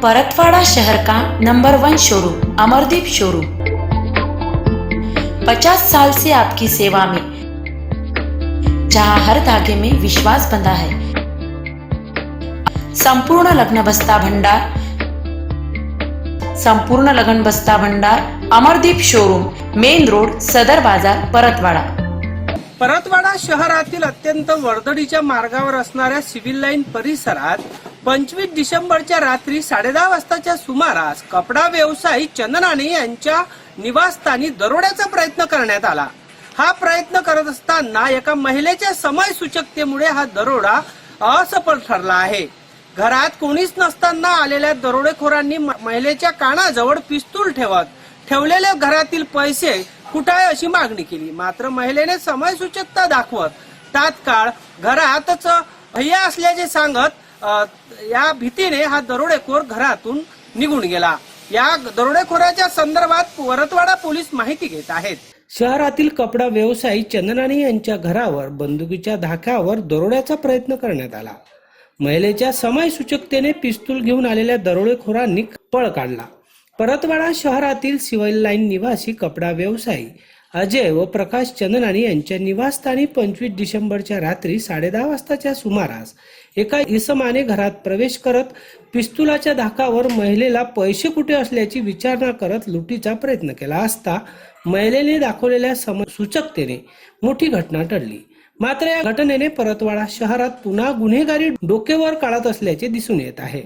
परतवाड़ा शहर का number 1 showroom Amardeep showroom 50 साल से आपकी सेवा में, जहां हर धागे में विश्वास बंधा है। संपूर्ण लग्न बस्ता भंडार अमरदीप शोरूम, मेन रोड, सदर बाजार, परतवाड़ा। परतवाड़ा शहरातील अत्यंत वर्दळीच्या मार्गावर असणाऱ्या सिव्हिल लाईन परिसरात 25 डिसेंबरच्या रात्री 10:30 वाजताच्या सुमारास कपडा व्यवसायी चंदनानी यांच्या निवासस्थानी दरोड्याचा प्रयत्न करण्यात आला। हा प्रयत्न करत असताना एका महिलेच्या समय सूचकतेमुळे हा दरोडा असफल ठरला आहे। घरात कोणीच नसताना आलेल्या दरोडेखोरांनी महिलेच्या कानाजवळ पिस्तूल ठेवलेले घरातील पैसे कुठे आहे अशी मागणी केली। मात्र महिलेने समय सूचकता दाखवत तात्काळ घरातच भैया असल्याचे सांगत या भीतीने हा दरोडेखोर घरातून निघून गेला। या दरोडेखोराच्या संदर्भात परतवाड़ा पोलीस माहिती घेत आहेत। शहरातील कपडा व्यवसायी चंदनानी यांच्या घरावर बंदुकीच्या धाकावर दरोड्याचा प्रयत्न करण्यात आला। महिलेच्या समय सूचकतेने पिस्तूल घेऊन आलेल्या दरोडेखोरांनी पळ काढला। परतवाड़ा शहरातील सिव्हिल लाईन निवासी कपडा व्यवसायी अजय व प्रकाश चंदनानी यांच्या निवासस्थानी 25 डिसेंबरच्या रात्री 10:30 वाजताच्या सुमारास एका इसमाने घरात प्रवेश करत पिस्तुलाच्या धाकावर महिलेला पैसे कुठे असल्याची विचारणा करत लुटीचा प्रयत्न केला असता महिलेने दाखवलेल्या सूचकतेने मोठी घटना टळली। मात्र या घटनेने परतवाड़ा शहरात पुन्हा गुन्हेगारी डोकेवर काढत असल्याचे दिसून येत आहे।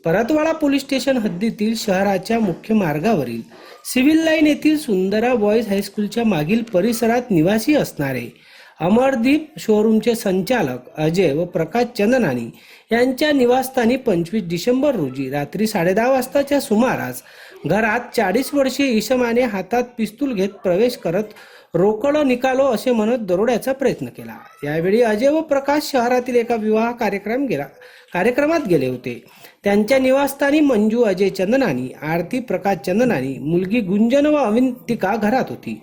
परतवाड़ा पोलीस स्टेशन हद्दीतील शहराच्या मुख्य मार्गावरील सिव्हिल लाईन येथील सुंदरा बॉयज हायस्कूलच्या मागील परिसरात निवासी असणारे अमरदीप शोरूमचे संचालक अजय व प्रकाश चंदनानी यांच्या निवासस्थानी 25 डिसेंबर रोजी रात्री 10:30 वाजताच्या सुमारास घरात 40 वर्षीय इसमाने हातात पिस्तूल घेत प्रवेश करत रोकडो निकालो असे म्हणत दरोड्याचा प्रयत्न केला। यावेळी अजय व प्रकाश शहरातील एका विवाह कार्यक्रमात गेले होते। त्यांच्या निवासस्थानी मंजू अजय चंदनानी, आरती प्रकाश चंदनानी, मुलगी गुंजन व अवंतिका घरात होती।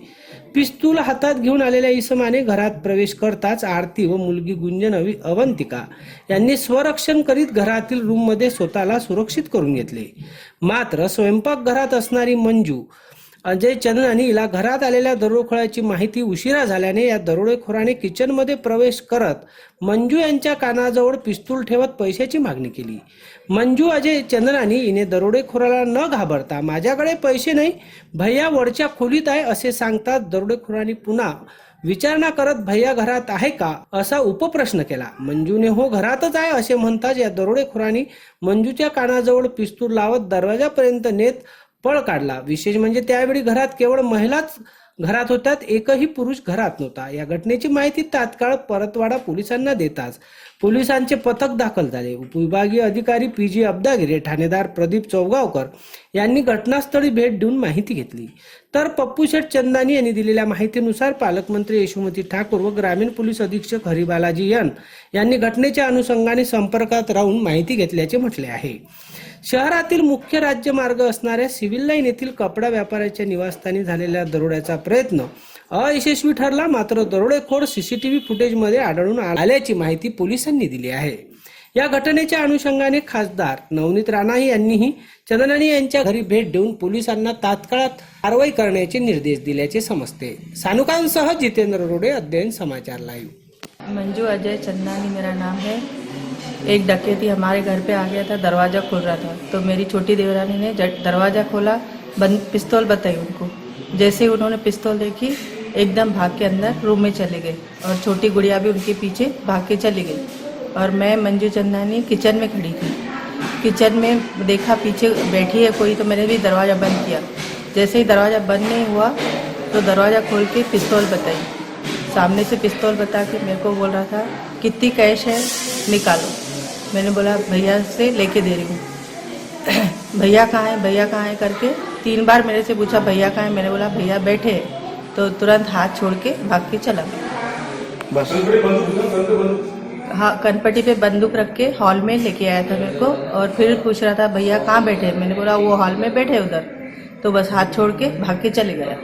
पिस्तूल हातात घेऊन आलेल्या इसमाने घरात प्रवेश करताच आरती व मुलगी गुंजन अवंतिका यांनी स्वरक्षण करीत घरातील रूम मध्ये स्वतःला सुरक्षित करून घेतले। मात्र स्वयंपाकघरात असणारी मंजू अजय चंदनानी हिला घरात आलेल्या दरोडेखोराची माहिती उशिरा झाल्याने या दरोडेखोराने किचन मध्ये प्रवेश करत मंजू यांच्या कानाजवळ पिस्तूल ठेवत पैशाची मागणी केली। मंजू अजय चंदनानी हिने दरोडेखोराला न घाबरता माझ्याकडे पैसे नाही, भैया वरच्या खोलीत आहे असे सांगताच दरोडेखोरांनी पुन्हा विचारणा करत भैया घरात आहे का असा उपप्रश्न केला। मंजूने हो घरातच आहे असे म्हणताच या दरोडेखोरांनी मंजूच्या कानाजवळ पिस्तूल लावत दरवाजापर्यंत नेत पळ काढला। विशेष म्हणजे त्यावेळी घरात केवळ महिलाच घरात होत्यात, एकही पुरुष घरात नव्हता। या घटनेची माहिती तात्काळ परतवाड़ा पोलिसांना देताच पोलिसांचे पथक दाखल झाले। उपविभागीय अधिकारी PG अब्दागिरे, ठाणेदार प्रदीप चौगावकर यांनी घटनास्थळी भेट देऊन माहिती घेतली। तर पप्पू शेठ चंदानी यांनी दिलेल्या माहितीनुसार पालकमंत्री यशोमती ठाकूर व ग्रामीण पोलीस अधीक्षक हरिबालाजी यांनी घटनेच्या अनुषंगाने संपर्कात राहून माहिती घेतल्याचे म्हटले आहे। शहरातील मुख्य राज्यमार्ग असणाऱ्या सिव्हिल लाईन येथील कपडा व्यापाऱ्याच्या निवासस्थानी झालेल्या दरोड्याचा प्रयत्न अयशस्वी ठरला। मात्र दरोडेखोर CCTV फुटेजमध्ये आढळून आल्याची माहिती पोलिसांनी दिली आहे। या घटनेच्या अनुषंगाने खासदार नवनीत राणा यांनीही चंदनानी यांच्या घरी भेट देऊन पोलिसांना तात्काळ कारवाई करण्याचे निर्देश दिल्याचे समजते। सानुकांसह जितेंद्र रोडे, अध्ययन समाचार लाइव। मंजू अजय चंदनानी मेरा नाम है। एक डकैती हमारे घर पे आ गया था, दरवाज़ा खोल रहा था तो मेरी छोटी देवरानी ने दरवाज़ा खोला, पिस्तौल बताई उनको। जैसे ही उन्होंने पिस्तौल देखी एकदम भाग के अंदर रूम में चले गए और छोटी गुड़िया भी उनके पीछे भाग के चली गई। और मैं मंजू चंदनानी किचन में खड़ी थी। किचन में देखा पीछे बैठी है कोई, तो मैंने भी दरवाज़ा बंद किया। जैसे ही दरवाज़ा बंद नहीं हुआ तो दरवाज़ा खोल के पिस्तौल बताई। सामने से पिस्तौल बता के मेरे को बोल रहा था कितनी कैश है निकालो। मैंने बोला भैया से लेके दे रही हूँ। भैया कहाँ है, भैया कहाँ है करके 3 बार मेरे से पूछा भैया कहाँ है। मैंने बोला भैया बैठे, तो तुरंत हाथ छोड़ के भाग के चला गया। बस हाँ, कनपट्टी पे बंदूक रख के हॉल में लेके आया था मेरे को और फिर पूछ रहा था भैया कहाँ बैठे। मैंने बोला वो हॉल में बैठे उधर, तो बस हाथ छोड़ के भाग के चले गया।